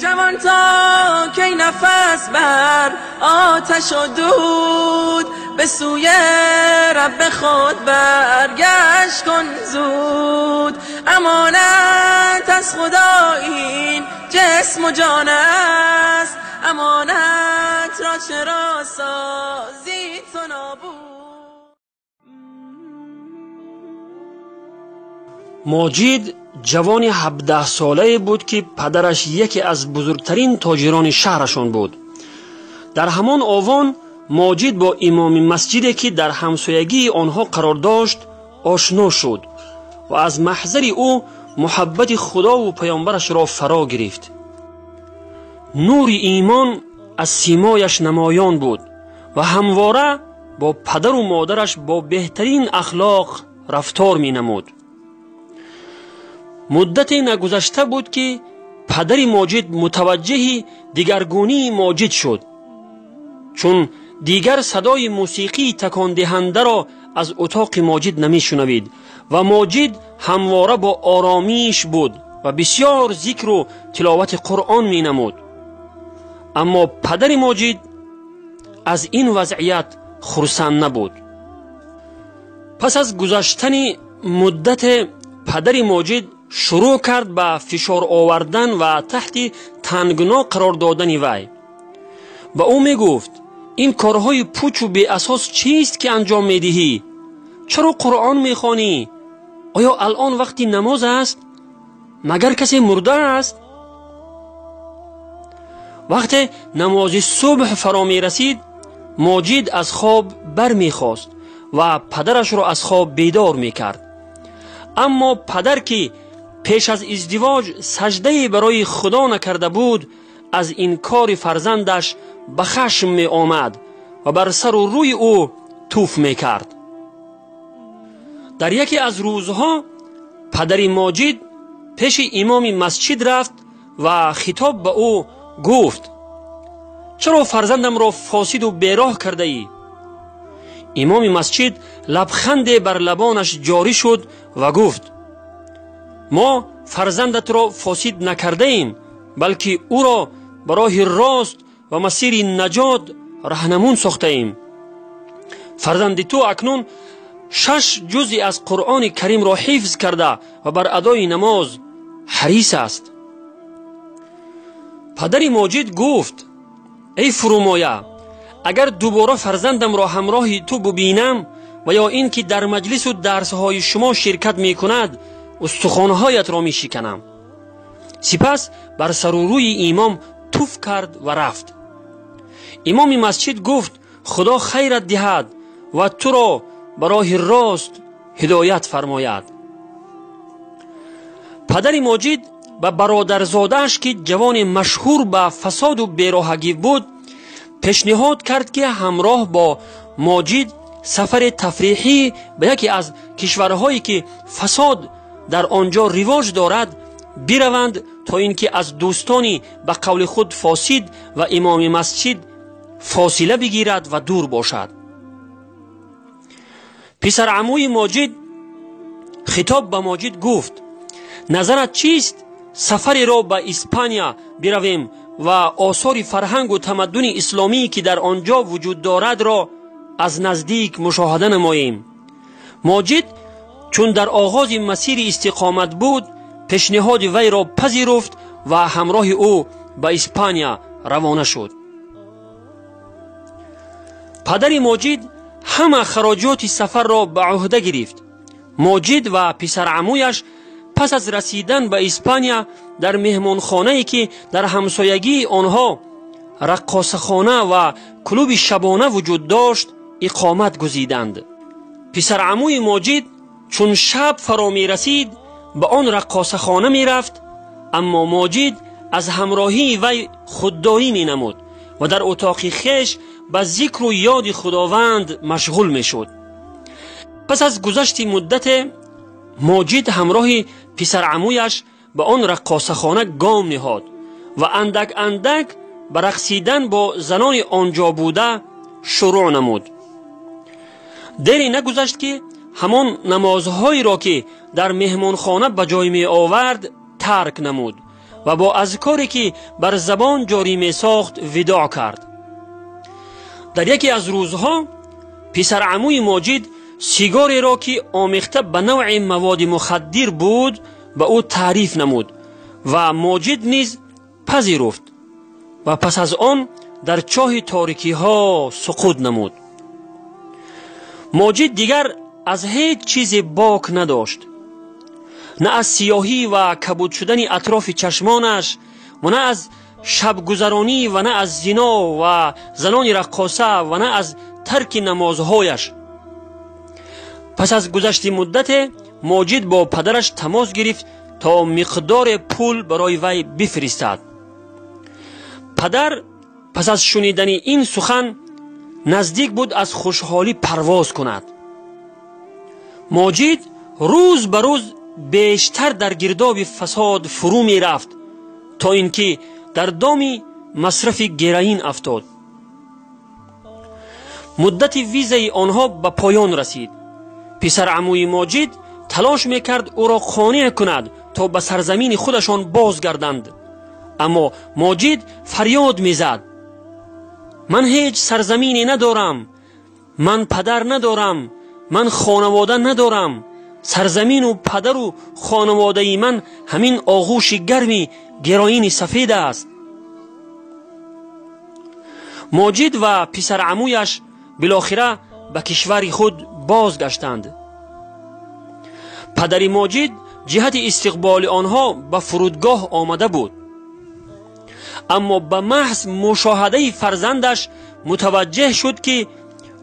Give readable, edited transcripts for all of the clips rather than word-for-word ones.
جوان تا کی نفس بر آتش و دود، به سوی رب خود برگشت کن زود. امانت از خدا این جسم و جان است، امانت را چرا سازی تو نابود. ماجد جوان 17 ساله بود که پدرش یکی از بزرگترین تاجران شهرشان بود. در همان آوان ماجد با امام مسجدی که در همسایگی آنها قرار داشت آشنا شد و از محضر او محبت خدا و پیامبرش را فرا گرفت. نور ایمان از سیمایش نمایان بود و همواره با پدر و مادرش با بهترین اخلاق رفتار می نمود. مدت نگذشته بود که پدر ماجد متوجه دیگرگونی ماجد شد، چون دیگر صدای موسیقی تکان دهنده را از اتاق ماجد نمی شنوید و ماجد همواره با آرامیش بود و بسیار ذکر و تلاوت قرآن می نمود. اما پدر ماجد از این وضعیت خرسند نبود. پس از گذشتن مدت پدر ماجد شروع کرد به فشار آوردن و تحت تنگنا قرار دادن وی. و او می گفت این کارهای پوچ و بی اساس چیست که انجام می دهی؟ چرا قرآن می خوانی؟ آیا الان وقتی نماز است؟ مگر کسی مرده است؟ وقتی نماز صبح فرا می رسید ماجد از خواب بر می خواست و پدرش را از خواب بیدار می کرد. اما پدر که پیش از ازدواج سجده برای خدا نکرده بود از این کار فرزندش به خشم می آمد و بر سر و روی او توف می کرد. در یکی از روزها پدر ماجد پیش امام مسجد رفت و خطاب به او گفت چرا فرزندم را فاسد و بیراه کرده ای؟ امام مسجد لبخند بر لبانش جاری شد و گفت ما فرزندت را فاسد نکرده ایم، بلکه او را به راه راست و مسیر نجات راهنمون ساخته ایم. فرزند تو اکنون 6 جزء از قرآن کریم را حفظ کرده و بر ادای نماز حریص است. پدر ماجد گفت ای فرومایه، اگر دوباره فرزندم را همراه تو ببینم و یا این که در مجلس و درسهای شما شرکت می کند استخوانهایت را می شکنم. سپس بر سر و روی امام توف کرد و رفت. امام مسجد گفت خدا خیرت دهد و تو را به راه راست هدایت فرماید. پدر ماجد به برادرزاده‌اش که جوان مشهور به فساد و بیراهگی بود پیشنهاد کرد که همراه با ماجد سفر تفریحی به یکی از کشورهایی که فساد در آنجا رواج دارد بروند تا اینکه از دوستانی به قول خود فاسد و امام مسجد فاصله بگیرد و دور باشد. پسر عموی ماجد خطاب به ماجد گفت نظرت چیست سفری را به اسپانیا برویم و آثار فرهنگ و تمدن اسلامی که در آنجا وجود دارد را از نزدیک مشاهده نماییم؟ ماجد چون در آغاز مسیر استقامت بود پیشنهاد وی را پذیرفت و همراه او به اسپانیا روانه شد. پدر ماجد همه خراجات سفر را به عهده گرفت. ماجد و پسر عمویش پس از رسیدن به اسپانیا در مهمانخانه‌ای که در همسایگی آنها رقاصخانه و کلوب شبانه وجود داشت اقامت گزیدند. پسر عموی ماجد چون شب فرا می رسید به آن رقاصخانه می رفت، اما ماجد از همراهی وی خودداری می نمود و در اتاق خویش به ذکر و یاد خداوند مشغول می شد. پس از گذشت مدت ماجد همراه پسر عمویش به آن رقاصخانه گام نهاد و اندک اندک به رقصیدن با زنان آنجا بوده شروع نمود. دیری نگذشت که همان نمازهایی را که در مهمانخانه به جای می آورد ترک نمود و با اذکاری که بر زبان جاری می ساخت وداع کرد. در یکی از روزها پسر عموی ماجد سیگاری را که آمیخته به نوع مواد مخدر بود به او تعریف نمود و ماجد نیز پذیرفت و پس از آن در چاه تاریکی ها سقوط نمود. ماجد دیگر از هیچ چیز باک نداشت، نه از سیاهی و کبود شدن اطراف چشمانش و نه از شب گذرانی و نه از زنا و زنان رقاصه و نه از ترک نمازهایش. پس از گذشت مدت ماجد با پدرش تماس گرفت تا مقدار پول برای وی بفرستد. پدر پس از شنیدن این سخن نزدیک بود از خوشحالی پرواز کند. ماجد روز به روز بیشتر در گرداب فساد فرو می رفت تا اینکه در دام مصرف گرائین افتاد. مدت ویزه آنها به پایان رسید. پسر عموی ماجد تلاش میکرد او را قانع کند تا به سرزمین خودشان بازگردند، اما ماجد فریاد میزد: من هیچ سرزمینی ندارم، من پدر ندارم، من خانواده ندارم، سرزمین و پدر و خانواده ای من همین آغوش گرمی گرائین سفید است. ماجد و پسر عمویش بالاخره به کشور خود بازگشتند. پدر ماجد جهت استقبال آنها به فرودگاه آمده بود، اما به محض مشاهده فرزندش متوجه شد که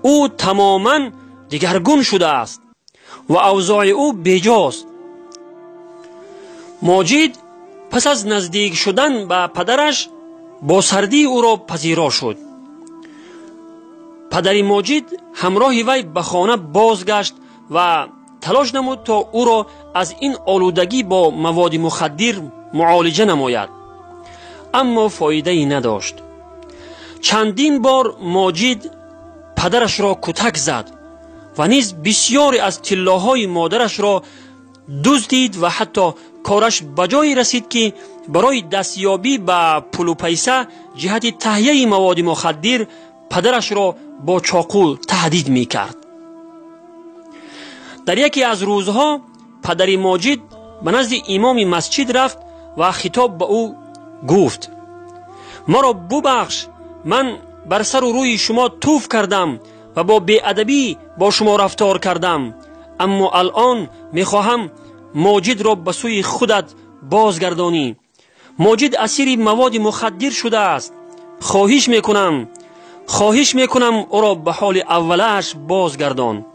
او تماما دگرگون شده است و اوضاع او بیجاست. ماجد پس از نزدیک شدن به پدرش با سردی او را پذیرا شد. پدر ماجد همراه وی به خانه بازگشت و تلاش نمود تا او را از این آلودگی با مواد مخدر معالجه نماید، اما فایده ای نداشت. چندین بار ماجد پدرش را کتک زد و نیز بسیاری از طلاهای مادرش را دزدید و حتی کارش بجایی رسید که برای دستیابی به پول و پیسه جهت تهیه مواد مخدر پدرش را با چاقو تهدید می کرد. در یکی از روزها پدر ماجد به نزد امام مسجد رفت و خطاب به او گفت: مرا ببخش، من بر سر و روی شما توف کردم و با بی‌ادبی با شما رفتار کردم، اما الان میخواهم ماجد را به سوی خودت بازگردانی. ماجد اسیر مواد مخدر شده است. خواهش میکنم او را به حال اولش بازگردان.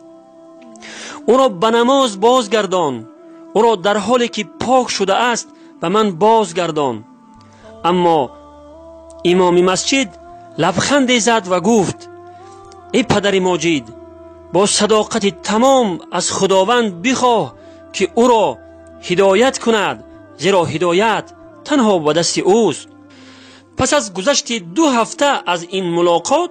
او را به نماز بازگردان. او را در حالی که پاک شده است به من بازگردان. اما امام مسجد لبخند زد و گفت: ای پدر ماجد، با صداقت تمام از خداوند بخواه که او را هدایت کند، زیرا هدایت تنها به دست اوست. پس از گذشت 2 هفته از این ملاقات،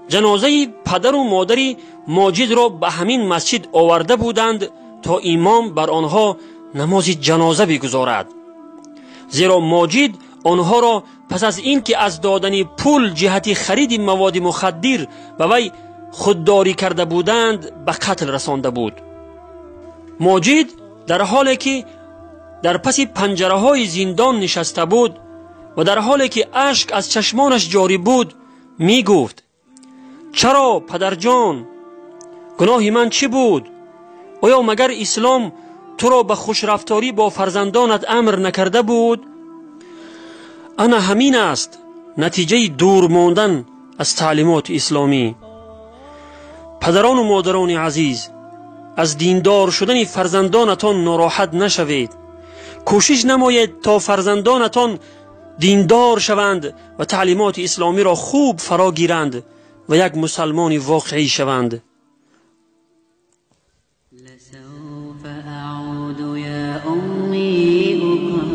جنازه پدر و مادر ماجد را به همین مسجد آورده بودند تا امام بر آنها نماز جنازه بگذارد، زیرا ماجد آنها را پس از این که از دادن پول جهت خرید مواد مخدر به وی خودداری کرده بودند به قتل رسانده بود. ماجد در حالی که در پس پنجره های زندان نشسته بود و در حالی که اشک از چشمانش جاری بود می گفت: چرا پدر جان؟ گناه من چی بود؟ آیا مگر اسلام تو را به خوشرفتاری با فرزندانت امر نکرده بود؟ انا همین است نتیجه دور ماندن از تعلیمات اسلامی. پدران و مادران عزیز، از دیندار شدن فرزندانتان ناراحت نشوید. کوشش نمایید تا فرزندانتان دیندار شوند و تعلیمات اسلامی را خوب فرا گیرند و یک مسلمان واقعی شوند. لسوف أعود يا أمي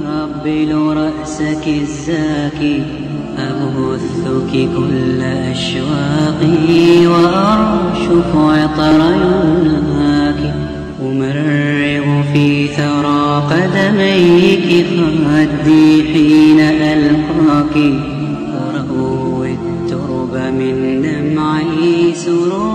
أقبل رأسك الزاكي أبثك كل أشواقي وأرشف عطر يمناك أمرغ في ثرى قدميك خدي حين ألقاك، وروي الترب من دمعي سرور